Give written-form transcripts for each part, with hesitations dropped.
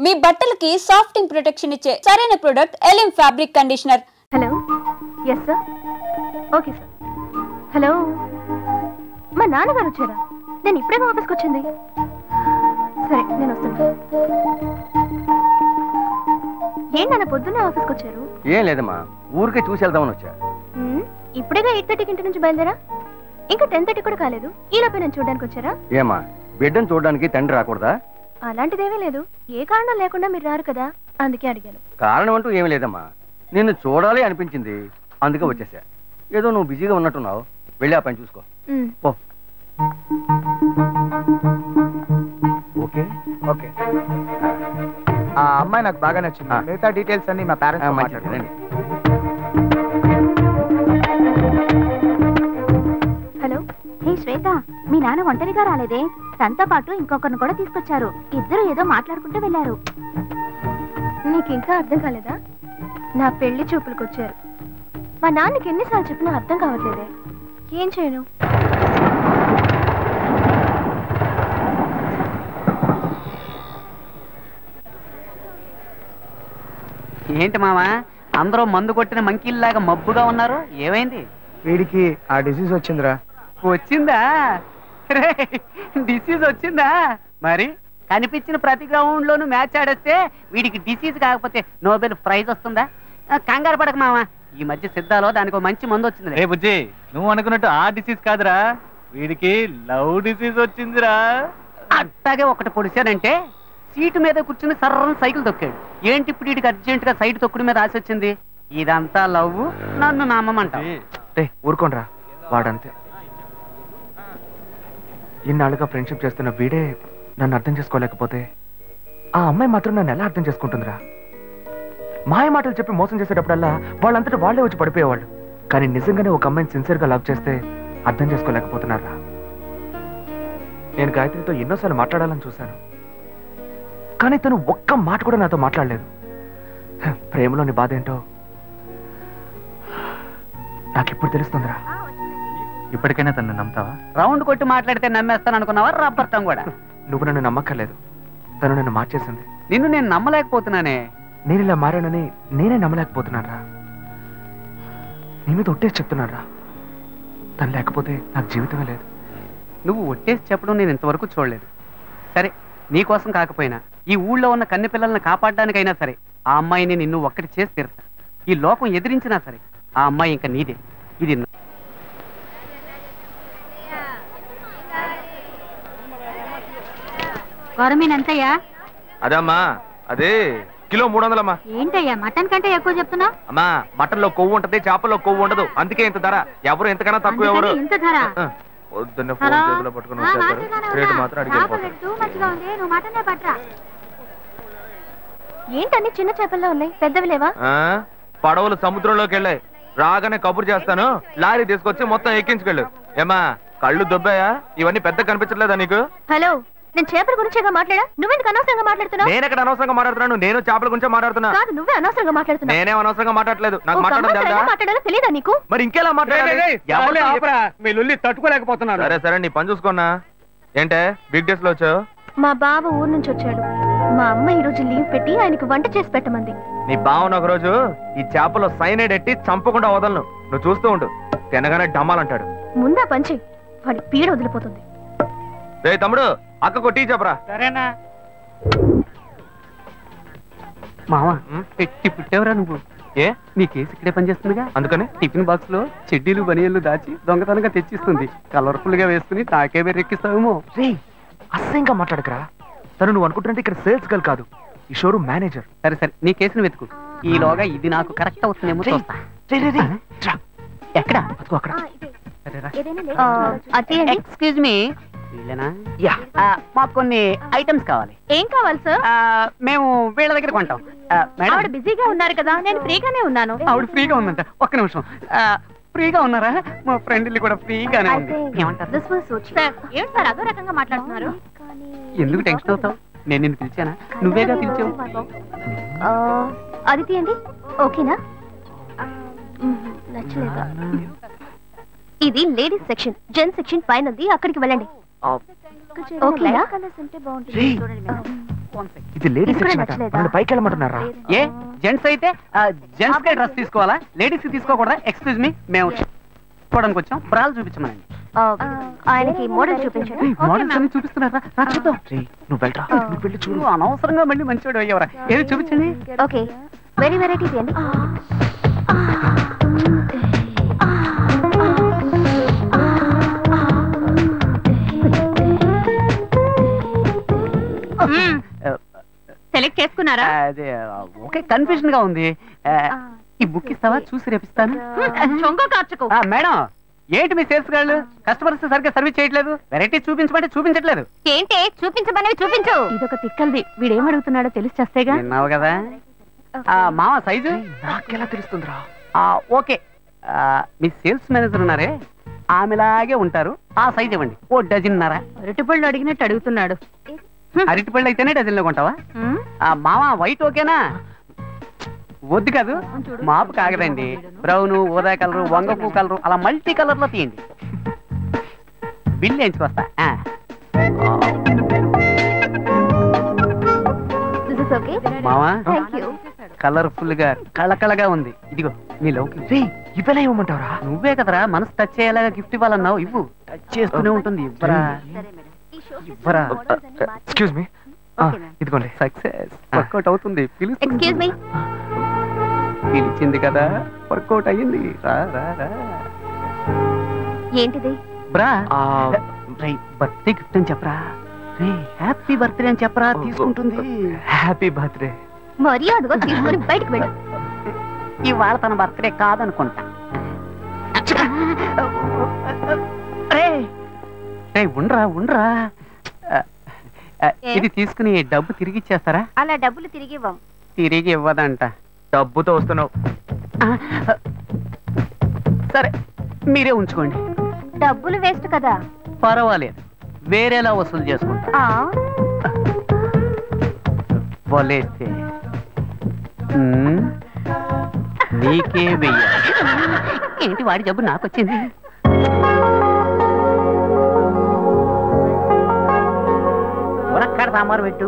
మీ బట్టలకి సాఫ్టింగ్ ప్రొటెక్షన్ ఇచ్చే సరైన ప్రొడక్ట్ ఎలిమ్ fabric conditioner. Hello, yes sir, okay sir. Hello, మా నాన్నగారు వచ్చారా? నేను ఇప్పుడే ఆఫీస్కి వచ్చింది. సరే, నేను వస్తాను. ఏంటన్నా పొద్దున్నే ఆఫీస్కి వచ్చారు? ఏం లేదమ్మా, ఊరికే చూసి వెళ్దామని వచ్చా. ఇప్పుడేగా 8:30కి ఇంటి నుంచి బయలుదేరా? ఇంకా 10:30 కూడా కాలేదు. ఈ లోపే నేను చూడడానికి వచ్చారా? ఏమా, బిడ్డను చూడడానికి తండ్రి రాకూడదా? అలాంటిదేమీ లేదు. ఏ కారణం లేకుండా మీరు రారు కదా, అందుకే అడిగాను. కారణం అంటూ ఏమీ లేదమ్మా, నిన్ను చూడాలి అనిపించింది, అందుకే వచ్చేసా. ఏదో నువ్వు బిజీగా ఉన్నట్టున్నావు, వెళ్ళి ఆ పని చూసుకో. Okay okay. ఆ అమ్మాయి నాకు బాగా నచ్చింది. మిగతా డీటెయిల్స్ అన్ని మా పేరెంట్స్ మాట్లాడండి. హలో, హే శ్వేత, మీ నాన్న ఒంటరిగా రాలేదే? తనతో పాటు ఇంకొకరిని కూడా తీసుకొచ్చారు. ఇద్దరు ఏదో మాట్లాడుకుంటూ వెళ్ళారు. నీకు ఇంకా అర్థం కాలేదా? నా పెళ్లి చూపులకు వచ్చారు. మా నాన్నకి ఎన్నిసార్లు చెప్పినా అర్థం కావట్లేదే. ఏం చేయను? ఏంటి మామా, అందరూ మందు కొట్టిన మంకీల్లాగా మబ్బుగా ఉన్నారు? ఏమైంది? వీడికి ఆ డిసీజ్ వచ్చిందిరా. వచ్చిందా? డిసీజ్ వచ్చిందా? మరి కనిపించిన ప్రతి గ్రౌండ్ లోను మ్యాచ్ ఆడేస్తే వీడికి డిసీజ్ కాకపోతే నోబెల్ ప్రైజ్ వస్తుందా? కంగారు పడక మామ, ఈ మధ్య సిద్ధాలో దానికి మంచి మందు వచ్చింది. రే బుజ్జి, నువ్వు అనుకున్నట్టు ఆ డిసీజ్ కాదురా, వీడికి లవ్ డిసీజ్ వచ్చిందిరా. అట్టాగే ఒకటి పొడిచానంటే సీటు మీద కూర్చుని సర్రని సైకిల్ తొక్కాడు. ఏంటి ఇప్పుడు వీడికి అర్జెంట్ గా సైడ్ తొక్కుడు మీద ఆశ వచ్చింది? ఇదంతా లవ్, నన్ను నమ్మమంటా? ఊరుకోనరా, వాడంతే. ఇన్నాళ్ళుగా ఫ్రెండ్షిప్ చేస్తున్న వీడే నన్ను అర్థం చేసుకోలేకపోతే ఆ అమ్మాయి మాత్రం నన్ను ఎలా అర్థం చేసుకుంటుందిరా? మాయ మాటలు చెప్పి మోసం చేసేటప్పుడల్లా వాళ్ళంతటా వాళ్ళే వచ్చి పడిపోయేవాళ్ళు. కానీ నిజంగానే ఒక అమ్మాయిని సిన్సియర్గా లవ్ చేస్తే అర్థం చేసుకోలేకపోతున్నారా? నేను గాయత్రితో ఎన్నోసార్లు మాట్లాడాలని చూశాను, కానీ తను ఒక్క మాట కూడా నాతో మాట్లాడలేదు. ప్రేమలోని బాధ ఏంటో నాకిప్పుడు తెలుస్తుందిరా. ఇప్పటికైనా తను నమ్ముతావా? రౌండ్ కొట్టి మాట్లాడితే నమ్మేస్తాను అనుకున్నావా? రబ్బర్తం కూడా. నువ్వు నన్ను నమ్మక్కర్లేదు, తను నన్ను మార్చేసింది. నిన్ను నేను నమ్మలేకపోతున్నానే. నేను ఇలా మారానని నేనే నమ్మలేకపోతున్నారా? నీ మీద ఒట్టేసి చెప్తున్నారా, తను లేకపోతే నాకు జీవితమే లేదు. నువ్వు ఒట్టేసి చెప్పడం నేను ఇంతవరకు చూడలేదు. సరే, నీకోసం కాకపోయినా ఈ ఊళ్ళో ఉన్న కన్నె పిల్లల్ని కాపాడడానికైనా సరే ఆ అమ్మాయిని నిన్ను ఒక్కటి చేసి తీరుతా. ఈ లోకం ఎదిరించినా సరే ఆ అమ్మాయి ఇంకా నీదే. ఇది గవర్నమెంట్ ఎంతయ్యా? అదమ్మా, అదే కిలో 300. ఏంటయ్యా మటన్ కంటే ఎక్కువ చెప్తున్నా? అమ్మా, మటన్ లో కొవ్వు ఉంటది, చేపల్లో కొవ్వు ఉండదు, అందుకే ఇంత ధర. ఎవరు ఎంతకన్నా తక్కువ ఎవరు? ఇంత ధర? పొద్దున్న ఫోన్ చేతిలో పట్టుకుని వచ్చేస్తారు, రేటు మాత్రం అడిగిపోతారు. ఏంటన్ని చిన్న చేపల్లో ఉన్నాయి, పెద్దవి లేవా? పడవలు సముద్రంలోకి వెళ్ళాయి, రాగానే కబురు చేస్తాను, లారీ తీసుకొచ్చి మొత్తం ఎక్కించుకెళ్ళు. ఏమా, కళ్ళు దొబ్బాయా? ఇవన్నీ పెద్ద కనిపించట్లేదా నీకు? హలో, నేను చేపల గురించేగా మాట్లాడా, నువ్వెందుకు అనవసరంగా మాట్లాడుతున్నావు? నేను ఎక్కడ అనవసరంగా మాట్లాడుతున్నాను? నేను చేపల గురించే మాట్లాడుతున్నా. కాదు, నువ్వే అనవసరంగా మాట్లాడుతున్నావు. నేనేం అనవసరంగా మాట్లాడలేదు, నాకు మాట్లాడాలో తెలీదా నీకు? మరి ఇంకెలా మాట్లాడాలి? తట్టుకోలేకపోతున్నాను. సరే సరే, నీ పని చూసుకున్నా. ఏంటే బిగ్ డేస్ లో వచ్చావు? మా బావ ఊరు నుంచి వచ్చాడు. మా అమ్మ ఈ రోజు లీవ్ పెట్టి ఆయనకు వంట చేసి పెట్టమంది. నీ బావను ఒక రోజు ఈ చేపలో సైనైడ్ ఎట్టి చంపకుండా వదలను, నువ్వు చూస్తూ ఉండు. తినగానే డమ్మాలంటాడు. ముందా పంచి, వాడి పీడ వదిలిపోతుంది. రే తమ్ముడు, అక్కకు టీ చెప్పరా. సరేనా మావా, పెట్టి పుట్టేవరా నువ్వు? ఏ, నీ కేసు ఇక్కడే పనిచేస్తుందిగా, అందుకని టిఫిన్ బాక్స్ లో చెడ్డీలు బనియన్లు దాచి దొంగతనంగా తెచ్చిస్తుంది. కలర్ఫుల్ గా వేసుకుని తాకే బెర్రెక్కిస్తావేమో. రే, అసహ్యంగా మాట్లాడకరా. తను నువ్వు అనుకుంటుంటే ఇక్కడ సేల్స్ గర్ల్ కాదు, ఈ షోరూమ్ మేనేజర్. సరే సరే, నీ కేసును వెతుకు. ఈలోగా ఇది నాకు కరెక్ట్ అవుతుందేమో చూస్తా. ఎక్కడ? అక్కడ. ఎక్స్క్యూజ్ మీ, మాకు కొన్ని ఐటమ్స్ కావాలి. ఏం కావాలి సార్? మేము వీళ్ళ దగ్గర కొంటాం. ఆవిడ బిజీగా ఉన్నారు కదా, నేను ఫ్రీగానే ఉన్నాను. ఆవిడ ఫ్రీగా ఉందంట, ఒక్క నిమిషం. ఫ్రీగా ఉన్నారా? మా ఫ్రెండ్ కూడా ఫ్రీగానే ఉంది. ఏమంటారు? ఏంటి సార్ అదో రకంగా మాట్లాడుతున్నారు? ఎందుకు టెన్షన్ అవుతావు? నేను నిన్ను పిలిచానా? నువ్వేగా పిలిచావు. అది తీయండి. ఓకేనా? నచ్చలేదా? ఇది లేడీస్ సెక్షన్, జెంట్స్ సెక్షన్ పైనది, అక్కడికి వెళ్ళండి. ఓకేనా? ఇది లేడీస్ సెక్షన్ అట. నన్ను పైకి వెళ్ళమంటున్నారా? ఏ జెంట్స్ అయితే జెంట్స్ కే డ్రెస్ తీసుకోవాలా, లేడీస్ కి తీసుకోకూడదా? ఎక్స్క్యూజ్ మీ, మేము చూడడానికి వచ్చాం, బ్రాలు చూపించమనండి. ఆయనకి మోడల్ చూపించండి. మోడల్స్ అన్ని చూపిస్తున్నారా? చూద్దాం. నువ్వు వెళ్ళరా, నువ్వు వెళ్ళి చూడు. నువ్వు అనవసరంగా మళ్ళీ మంచివాడు అయ్యేవరా. ఏది చూపించండి. ఓకే, వెరీ వెరైటీస్ అండి. సెలెక్ట్ చేసుకున్నారా? అదే ఓకే, కన్ఫ్యూజన్ గా ఉంది. ఈ బుక్ ఇస్తావా? చూసి రేపిస్తాను. చొంగ కార్చుకో. మేడం, ఏంటి మీ సేల్స్ గాళ్ళు కస్టమర్స్ సరిగ్గా సర్వీస్ చేయట్లేదు? వెరైటీ చూపించమంటే చూపించట్లేదు. ఏంటి చూపించమనేవి చూపించు. ఇదొక తిక్కల్ది, వీడేం అడుగుతున్నాడో తెలిసి చేస్తేగా. విన్నావు కదా. మామ సైజు నాకెలా తెలుస్తుందిరా? ఓకే. మీ సేల్స్ మేనేజర్ ఉన్నారే, ఆమెలాగే ఉంటారు. ఆ సైజ్ ఇవ్వండి, ఓ డజన్నర. అరటిపళ్ళు అడిగినట్టు అడుగుతున్నాడు. అరటిపళ్ళు అయితేనే డజన్ లో కొంటావా? మామ వైట్ ఓకేనా? వద్దు కాదు, మాపు కాగదండి. బ్రౌన్, ఊదా కలరు, వంగపూ కలరు, అలా మల్టీ కలర్ లో తీయండి. బిల్ వేయించుకొస్తా. మావా కలర్ఫుల్ గా కళకళగా ఉంది. ఇదిగో నీ లవ్కి. ఇవ్వలే ఇవ్వమంటావరా? నువ్వే కదరా మనసు టచ్ అయ్యేలాగా గిఫ్ట్ ఇవ్వాలన్నావు. ఇవ్వు, టచ్ చేస్తూనే ఉంటుంది. ఇవ్వరా ఇవ్వరా. ఎక్స్క్యూజ్ మీ, ఇదిగోండి. సక్సెస్, వర్కౌట్ అవుతుంది. Excuse me. పిలిచింది కదా, వర్కౌట్ అయ్యింది. రా రా రా. ఏంటిది? బ్రా, బర్త్డే గిఫ్ట్ అని చెప్పరా. రే హ్యాపీ బర్త్డే అని చెప్పరా, తీసుకుంటుంది. Happy birthday. మర్యాదగా తీసుకొని బయటకు వెళ్ళు. ఇవాళ తన బర్త్డే కాదనుకుంటా. రే ఉండరా ఉండరా. ఇది తీసుకుని డబ్బు తిరిగి ఇచ్చేస్తారా? అలా డబ్బులు తిరిగి ఇవ్వం. తిరిగి ఇవ్వదంట. డబ్బుతో వస్తున్నావు. సరే మీరే ఉంచుకోండి. డబ్బులు వేస్ట్ కదా. పర్వాలేదు, వేరేలా వసూలు చేసుకుంటా. వలేస్తే నీకే వెయ్యాలి. ఏంటి వాడి జబ్బు నాకు వచ్చింది? మునక్కాడ సాంబారు పెట్టు.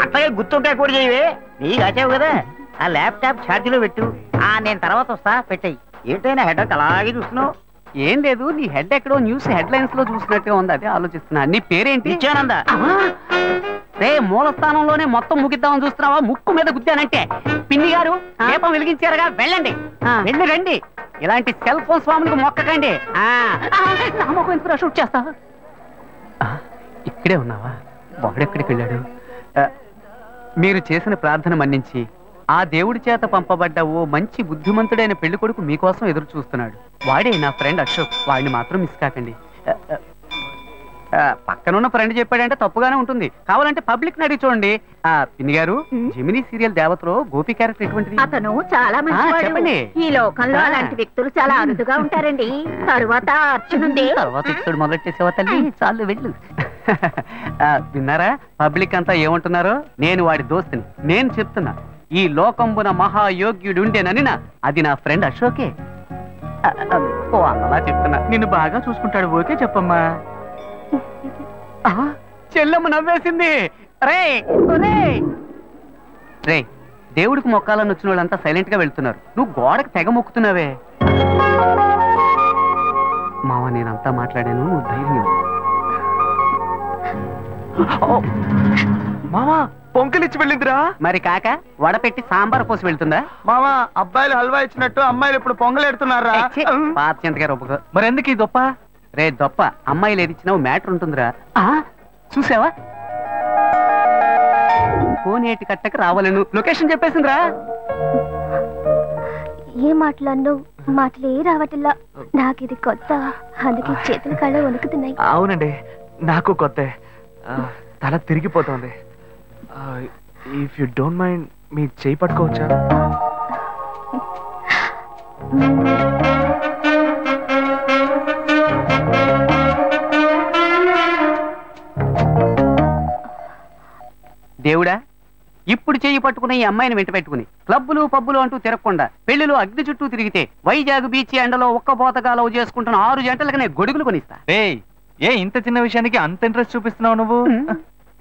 అట్లాగే గుర్తుంటాయి కూడా చేయవే. నీకు వచ్చావు కదా, ఆ ల్యాప్టాప్ ఛార్జీలో పెట్టు. నేను తర్వాత వస్తా, పెట్టాయి. ఏంటైనా హెడ్ అలాగే చూస్తున్నావు? ఏం లేదు, నీ హెడ్ ఎక్కడో న్యూస్ హెడ్ లైన్స్ లో చూసినట్టుగా ఉంది, అదే ఆలోచిస్తున్నా. నీ పేరేంటి? నిత్యానంద. రే మూల స్థానంలోనే మొత్తం ముగిద్దామని చూస్తున్నావా? ముక్కు మీద గుద్దానంటే. పిన్ని గారు దీపం వెలిగించారుగా, వెళ్ళండి. వెళ్ళి రండి. ఇలాంటి సెల్ ఫోన్ స్వాములకు మొక్కకండి. షూట్ చేస్తా. ఇక్కడే ఉన్నావా? వాడెక్కడికి వెళ్ళాడు? మీరు చేసిన ప్రార్థన మన్నించి ఆ దేవుడి చేత పంపబడ్డ ఓ మంచి బుద్ధిమంతుడైన పెళ్లి కొడుకు మీకోసం ఎదురు చూస్తున్నాడు. వాడే నా ఫ్రెండ్ అశోక్. వాడిని మాత్రం మిస్ కాకండి. పక్కనున్న ఫ్రెండ్ చెప్పాడంటే తప్పుగానే ఉంటుంది, కావాలంటే పబ్లిక్ ని అడిగి చూడండి. పిన్ని గారు, జెమినీ సీరియల్ దేవతలో గోపి క్యారెక్టర్ ఎటువంటిది? అతను చాలా మంచివాడు. ఈ లోకంలో అలాంటి వ్యక్తులు చాలా అరుదుగా ఉంటారండి. తరువాత అర్చనుంది. తర్వాత ఇచ్చుడు మొదలెట్టేసేవా తల్లి? చాలు వెళ్ళు. విన్నారా పబ్లిక్ అంతా ఏమంటున్నారో? నేను వాడి దోస్తుని. నేను చెప్తున్నా, ఈ లోకంబున మహాయోగ్యుడుండేనని అది నా ఫ్రెండ్ అశోకే. అలా చెప్తున్నా. నిన్ను బాగా చూసుకుంటాడు. ఓకే చెప్పమ్మా. చెల్లెమ్మ నవ్వేసింది. రే రే, దేవుడికి మొక్కాలని వచ్చిన వాళ్ళంతా సైలెంట్ గా వెళ్తున్నారు, నువ్వు గోడకు తెగ మొక్కుతున్నావే. మావ నేనంతా మాట్లాడాను, నువ్వు ధైర్యం. మామా పొంకలిచ్చి వెళ్ళిందిరా. మరి కాక వడపెట్టి సాంబార్ పోసి వెళ్తుందా? మామా అబ్బాయిలు హల్వా ఇచ్చినట్టు అమ్మాయిలు ఇప్పుడు పొంగలెడుతున్నారా? పాత చింతగా రొప్ప. మరి ఎందుకు ఈ దొప్ప? రే దొప్ప, అమ్మాయిలు ఏది ఇచ్చినావు మ్యాటర్ ఉంటుందిరా. చూసావా, కోనేటి కట్టకు రావాలను లొకేషన్ చెప్పేసిందిరా. ఏ మాట్లాడినో మాటలే రావట్లా. నాకు ఇది కొత్త, అందుకే చేతుల కళ్ళ వణుకుతున్నాయి. అవునండి, నాకు కొత్త. తల తిరిగిపోతుంది. ఇఫ్ యు డోంట్ మైండ్ మీ చేయి పట్టుకోవచ్చా? దేవుడా, ఇప్పుడు చెయ్యి పట్టుకున్న ఈ అమ్మాయిని వెంట పెట్టుకుని క్లబ్బులు పబ్బులు అంటూ తిరగకుండా పెళ్లిలో అగ్ని చుట్టూ తిరిగితే వైజాగ్ బీచ్ ఎండలో ఒక్కబోతగా లవ్ చేసుకుంటున్న 6 జంటలకనే గొడుగులు కొనిస్తా. ఏ ఇంత చిన్న విషయానికి అంత ఇంట్రెస్ట్ చూపిస్తున్నావు నువ్వు?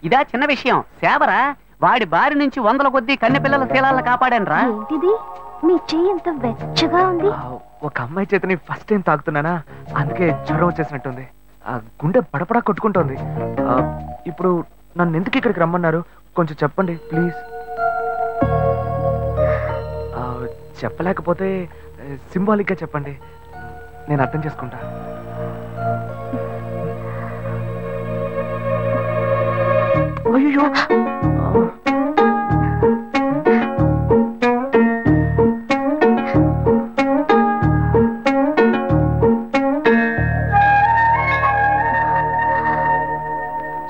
ఇదా చిన్న విషయం? సేవరా, వాడి బారి నుంచి వందల కొద్దీ కన్నె పిల్లల శీలాలను కాపాడాను రా. ఏంటిది మీ చెయ్యి ఎంత వెచ్చగా ఉంది? ఒక అమ్మాయి చేతిని ఫస్ట్ టైం తాకుతున్నానా, అందుకే జ్వరం వచ్చేసినట్టుంది. గుండె పడపడా కొట్టుకుంటోంది. ఇప్పుడు నన్ను ఎందుకు ఇక్కడికి రమ్మన్నారు కొంచెం చెప్పండి ప్లీజ్. చెప్పలేకపోతే సింబాలిక్ గా చెప్పండి, నేను అర్థం చేసుకుంటా. అయ్యో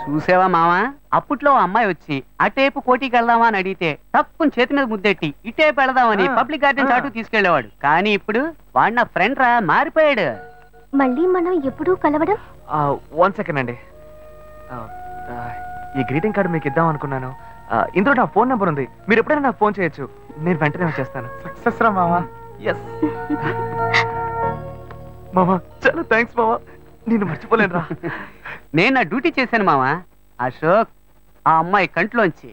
చూసావా మావా, అప్పట్లో అమ్మాయి వచ్చి అటేపు కోటికి వెళ్దామా అని అడిగితే తక్కువ చేతి మీద ముద్దెట్టి ఇటేపు వెళదామని పబ్లిక్ గార్డెన్ చాటు తీసుకెళ్లేవాడు. కానీ ఇప్పుడు వాడు నా ఫ్రెండ్ రా, మారిపోయాడు. మళ్ళీ మనం ఎప్పుడూ కలవడం? 1 సెకండ్ అండి. ఈ గ్రీటింగ్ కార్డు మీకు ఇద్దాం అనుకున్నాను. ఇందులో నా ఫోన్ నెంబర్ ఉంది, మీరు ఎప్పుడైనా నాకు ఫోన్ చేయొచ్చు, నేను వెంటనే వచ్చేస్తాను. సక్సెస్ రా మామా. ఎస్ మామా, చాలా థ్యాంక్స్ మామా, నేను మర్చిపోలేను రా. నేను నా డ్యూటీ చేశాను మావా. అశోక్, ఆ అమ్మాయి కంట్లోంచి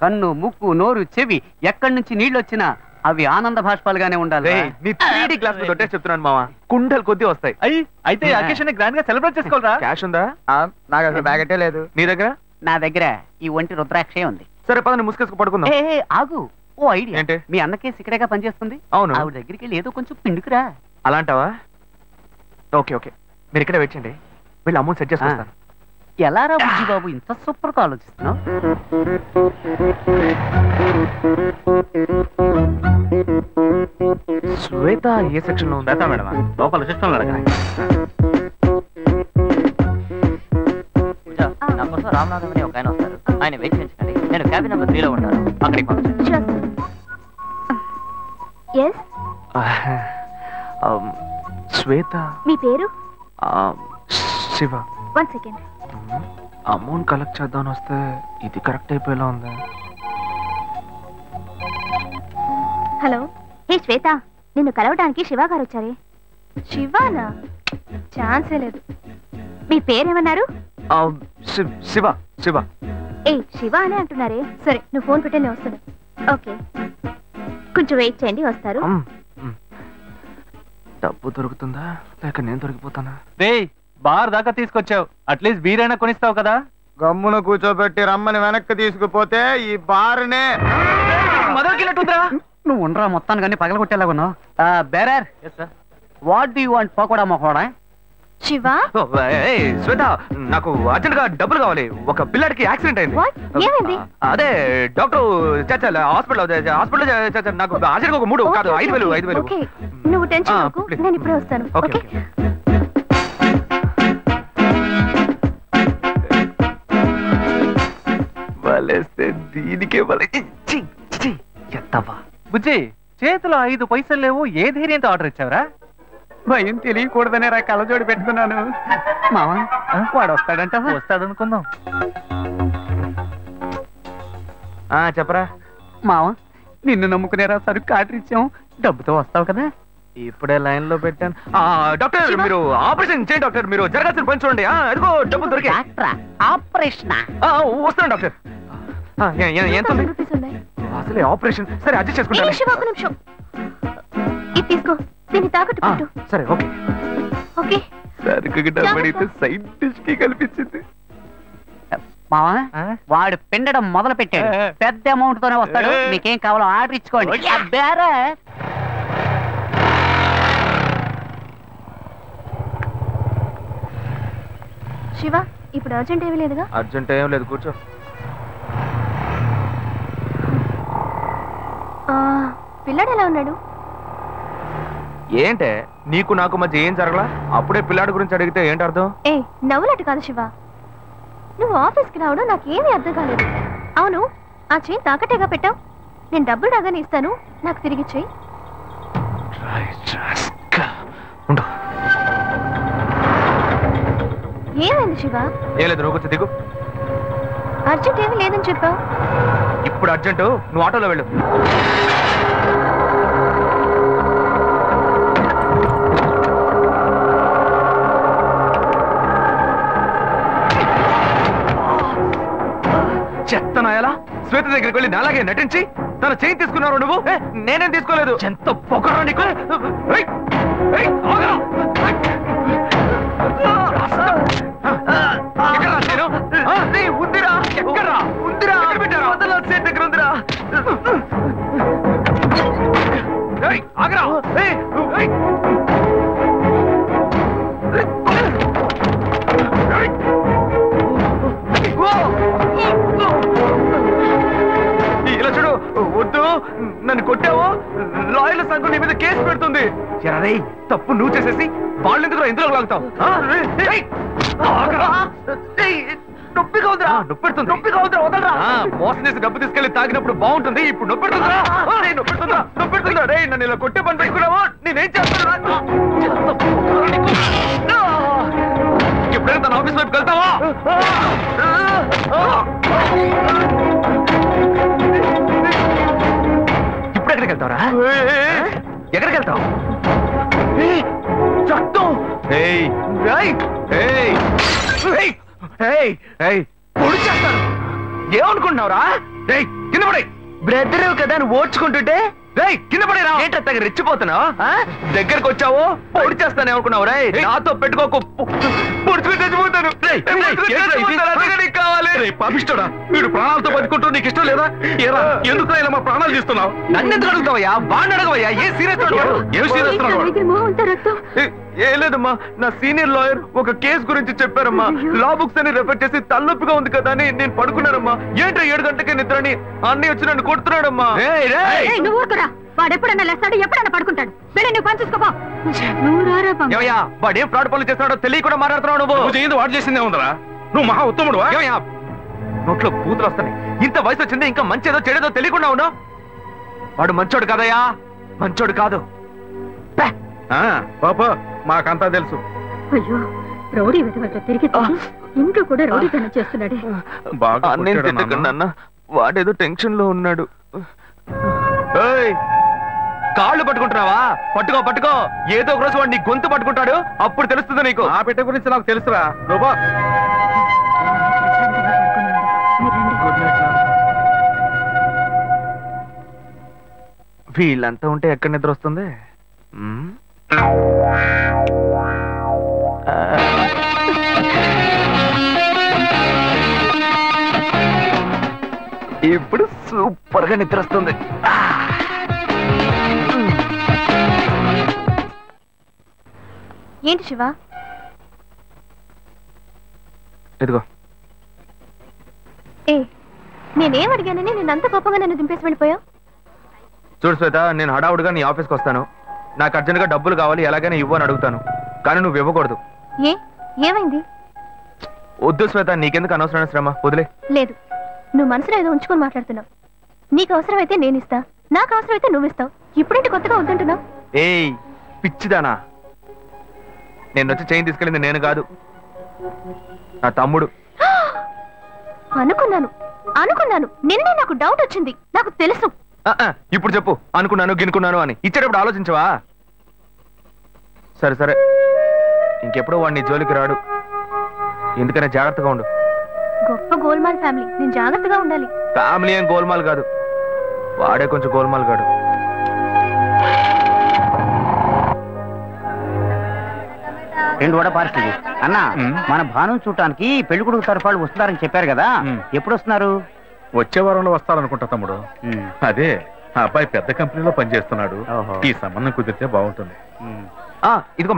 కన్ను, ముక్కు, నోరు, చెవి ఎక్కడి నుంచి నీళ్ళు వచ్చినా అవి ఆనంద భాష్పాలుగానే ఉండాలి. నీ 3D క్లాస్ లో దొట్టే చెప్తున్నాను మామా, కుండలు కొద్ది వస్తాయి. అయితే అకేషన్ గ్రాండ్ గా సెలబ్రేట్ చేసుకోవాలరా. క్యాష్ ఉందా? నాకు అసలు బ్యాగెటే లేదు. నీ దగ్గర? నా దగ్గర ఈ ఒంటి రుద్రాక్షే ఉంది. సరే పద, నువ్వు ముసుకేసుకు పడుకుందాం. ఏ ఆగు, ఓ ఐడియా. ఏంటి? మీ అన్నకేసి ఇక్కడేగా పనిచేస్తుంది. అవును. ఆవిడ దగ్గరికి వెళ్ళి ఏదో కొంచెం పిండుకురా. అలాంటావా? ఓకే ఓకే, మీరు ఇక్కడ వెయిట్ చేయండి, వీళ్ళు అమౌంట్ సెట్ చేసుకుంటాను. ఎలా రా బుజ్జి బాబు, ఇంత సూపర్ గా ఆలోచిస్తున్నావు? శ్వేత ఏ సెక్షన్ లో ఉందా మేడం? లోపల సిస్టమ్ నా కోసం రామనాథం అని ఒక ఆయన వస్తారు, ఆయన వెయిట్ చేయించండి. నేను క్యాబిన్ నెంబర్ 3 లో ఉంటాను, అక్కడికి పంపించండి. శ్వేత. మీ పేరు? శివ. 1 సెకండ్. అమౌంట్ కలెక్ట్ చేద్దామని వస్తే ఇది కరెక్ట్ అయిపోయేలా ఉంది. హలో, హే శ్వేత, నిన్ను కలవడానికి శివ గారు వచ్చారే. శివానా? ఛాన్సే లేదు. మీ పేరేమన్నారు? శివ. శివ. ఏ శివ అనే అంటున్నారే. సరే, నువ్వు ఫోన్ పెట్టే, నేను వస్తాను. ఓకే, కొంచెం వెయిట్ చేయండి, వస్తారు. డబ్బు దొరుకుతుందా లేక నేను దొరికిపోతానా? బార్ దాకా తీసుకొచ్చావు, అట్లీస్ట్ బీర్ అయినా కొనిస్తావు కదా. గమ్మున కూర్చోబెట్టి రమ్మని వెనక్కి తీసుకుపోతే ఈ బారునే నువ్వు ఉండరా, మొత్తానికి పగలగొట్టేలాగా ఉన్నావు. Bearer, what do you want? Pakoda మొకోడా? శివ, శ్వేత, నాకు అర్జెంట్ గా డబ్బులు కావాలి. ఒక పిల్లాడికి యాక్సిడెంట్ అయింది. ఏమైంది? అదే డాక్టర్ చచ్చాలి హాస్పిటల్. నాకు అర్జెంట్ ఒక 3 కాదు 5,000. ఓకే, నువ్వు టెన్షన్ అవ్వకు, నేను ఇప్పుడే వస్తాను. ఓకే. వలేస్తే దీనికే ఎత్తవా. బుజ్జి, చేతిలో 5 పైసలు లేవు, ఏ ధైర్యంతో ఆర్డర్ ఇచ్చావరా? భయం తెలియకూడదనే రా కళ్ళజోడి పెట్టుకున్నాను. మావా, వాడు వస్తాడంట. వస్తాడనుకుందాం. చెప్పరా మావా, నిన్ను నమ్ముకునేరా సరుకు ఆర్డర్ ఇచ్చాం, డబ్బుతో వస్తావు కదా. ఇప్పుడే లైన్ లో పెట్టాను. డాక్టర్, మీరు ఆపరేషన్ చేయండి డాక్టర్, మీరు జరగాల్సిన పని చూడండి. అదిగో డబ్బులు దొరికి. ఆపరేషన్ వస్తాను డాక్టర్. ఎంత అసలే ఆపరేషన్. సరే అడ్జస్ట్ చేసుకుంటాను. శివ, ఒక నిమిషం, ఇది తీసుకో, దీన్ని తాకట్టు పెట్టు. సరే ఓకే. ఓకే, సరుకు డబ్బడితే సైడ్ డిష్ కి కల్పించింది. మావా, వాడు పిండడం మొదలు పెట్టాడు. పెద్ద అమౌంట్ తోనే వస్తాడు. మీకేం కావాలో ఆర్డర్ ఇచ్చుకోండి. శివ, ఇప్పుడు అర్జెంట్ ఏమీ లేదుగా? అర్జెంట్ ఏం లేదు, కూర్చో. పిల్లాడు ఎలా ఉన్నాడు? ఏంటే నీకు నాకు మధ్య ఏం జరగలా? అప్పుడే పిల్లాడి గురించి అడిగితే ఏంటి అర్థం? ఏ నవ్వులట్టు కాదు శివ, నువ్వు ఆఫీస్కి రావడం నాకేమీ అర్థం కాలేదు. అవును, ఆ చైన్ తాకట్టేగా పెట్టావు. నేను డబ్బులు రాగానే ఇస్తాను, నాకు తిరిగి చెయ్యి. ఏమైంది శివ? ఏం లేదు, నువ్వు కొంచెం దిగు. అర్జెంట్ ఏమీ లేదని చెప్పావు. ఇప్పుడు అర్జెంటు, నువ్వు ఆటోలో వెళ్ళు. చెత్తనాయాలా? శ్వేత దగ్గరికి వెళ్ళి నాలాగే నటించి తన చేయి తీసుకున్నావు నువ్వు? నేనేం తీసుకోలేదు. ఎంత పొగరా నీకు? ఉందిరా, ఎక్కడ్రా? ఉందిరా, వదలా, సేట్ దగ్గర ఉందిరా. ఆగరా. ఇలా చూడు, వద్దు, నన్ను కొట్టావు, లాయర్ల సంఘం నీ మీద కేసు పెడుతుంది. రే, తప్పు నువ్వు చేసేసి వాళ్ళు ఎందుకు ఇందులో లాగుతావు? నొప్పిగా ఉందిరా, నొప్పెడుతుంది, నొప్పిగా ఉందిరా, వదలరా. మోసం చేసి డబ్బు తీసుకెళ్లి తాగినప్పుడు బాగుంటుంది, ఇప్పుడు నొప్పెడుతుందా? నొప్పెడుతుందా, నొప్పెడుతుందా? రే, నన్ను ఇలా కొట్టే పని పెట్టుకున్నావా? నేనేం చేస్తాను? ఎప్పుడైనా తన ఆఫీస్ వైపు వెళ్తావా? ఇప్పుడు ఎక్కడికి వెళ్తావరా? ఎక్కడికి వెళ్తావు? చట్టం పొడి చేస్తాను. ఏమనుకుంటున్నావురా? కింద పడే బ్రదర్ కదా అని ఓడ్చుకుంటుంటే కింద పడేరా. ఏంటో రెచ్చిపోతున్నావు? దగ్గరకు వచ్చావు, పొడి చేస్తాను ఏమనుకున్నావు? రే, నాతో పెట్టుకోకు, పొడుచుకుని చచ్చిపోతాను. కావాలి పాపిస్తాడా? వీడు ప్రాణాలతో బతుకుంటూ నీకు ఇష్టం లేదా? ఎందుకు ఇలా మా ప్రాణాలు తీస్తున్నావు? నన్ను ఎందుకు అడుగుతావయ్యా? బాగా అడగవయ్యా. ఏ సీరియస్ ఏం సీరియస్? ఏం లేదమ్మా, నా సీనియర్ లాయర్ ఒక కేసు గురించి చెప్పారమ్మా. లా బుక్స్ అని రెఫర్ చేసి తలనొప్పిగా ఉంది కదా అని నేను పడుకున్నానమ్మా. ఏంటో 7 గంటలకే నిద్రని అన్నీ వచ్చి నన్ను కొడుతున్నాడమ్మా. వాడు ఎప్పుడన్నా లేస్తాడు, ఎప్పుడన్నా పడుకుంటాడు. వెళ్ళి నువ్వు పని చూసుకోపో. వాడు ఏం ఫ్రాడ్ పనులు చేస్తున్నాడో తెలియకుండా మాట్లాడుతున్నావు. నువ్వు చేయింది వాడు చేసిందే ఉందరా? నువ్వు మహా ఉత్తముడు. నోట్లో కూతురు వస్తాయి. ఇంత వయసు వచ్చింది, ఇంకా మంచేదో చెడేదో తెలియకుండా ఉన్నావు. వాడు మంచోడు కాదయ్యా, మంచోడు కాదు. పాపా, మాకంతా తెలుసు. అయ్యో, రౌడీ వెతవట తిరిగి ఇంట్లో కూడా రౌడీతనం చేస్తున్నాడే. అన్న, వాడేదో టెన్షన్ లో ఉన్నాడు. కాళ్ళు పట్టుకుంటున్నావా? పట్టుకో పట్టుకో. ఏదో ఒక రోజు వాడు నీ గొంతు పట్టుకుంటాడు, అప్పుడు తెలుస్తుంది నీకు. ఆ బిడ్డ గురించి నాకు తెలుసురా. నువ్వు వీళ్ళంతా ఉంటే ఎక్కడ నిద్ర వస్తుంది? ఇప్పుడు సూపర్ గా నిద్ర వస్తుంది. ఏంటి శివ? ఎదుగో. నేనేం అడిగానని నేనంత కోపంగా నన్ను దింపేసి వెళ్ళిపోయావు? చూడు శ్వేత, నేను హడావుడిగా నీ ఆఫీస్కి వస్తాను. నాకు అర్జెంట్ గా డబ్బులు కావాలి, ఎలాగైనా ఇవ్వని అడుగుతాను, కానీ నువ్వు ఇవ్వకూడదు. ఏమైంది? వద్దు శ్వేత, నీకెందుకు అనవసరమైన శ్రమ, వదిలే. లేదు, నువ్వు మనసులో ఏదో ఉంచుకొని మాట్లాడుతున్నావు. నీకు అవసరమైతే నేను ఇస్తా, నాకు అవసరమైతే నువ్వు ఇస్తావు. ఇప్పుడేంటి కొత్తగా వద్దంటున్నావు? ఏయ్ పిచ్చిదానా, నేను వచ్చి చైన్ తీసుకెళ్ళింది నేను కాదు, నా తమ్ముడు. అనుకున్నాను నిన్నే నాకు డౌట్ వచ్చింది. నాకు తెలుసు. ఇప్పుడు చెప్పు, అనుకున్నాను గినుకున్నాను అని. ఇచ్చేటప్పుడు ఆలోచించవా? సరే సరే, ఇంకెప్పుడు వాడిని జోలికి రాడు. ఎందుకనే జాగ్రత్తగా ఉండు. గొప్ప గోల్మాల్ ఫ్యామిలీ, నేను జాగ్రత్తగా ఉండాలి. ఫ్యామిలీ ఏం గోల్మాల్ కాదు, వాడే కొంచెం గోల్మాల్ కాడు. రెండు వడ పార్సల్ అన్నా. మన భాను చూడటానికి పెళ్లి కొడుకు తరఫు వాళ్ళు వస్తున్నారని చెప్పారు కదా, ఎప్పుడు వస్తున్నారు? వచ్చే వారంలో వస్తారనుకుంటా తమ్ముడు. అదే, ఆ అబ్బాయి పెద్ద కంపెనీలో పనిచేస్తున్నాడు. ఈ సంబంధం కుదిరితే బాగుంటుంది. ఇదిగో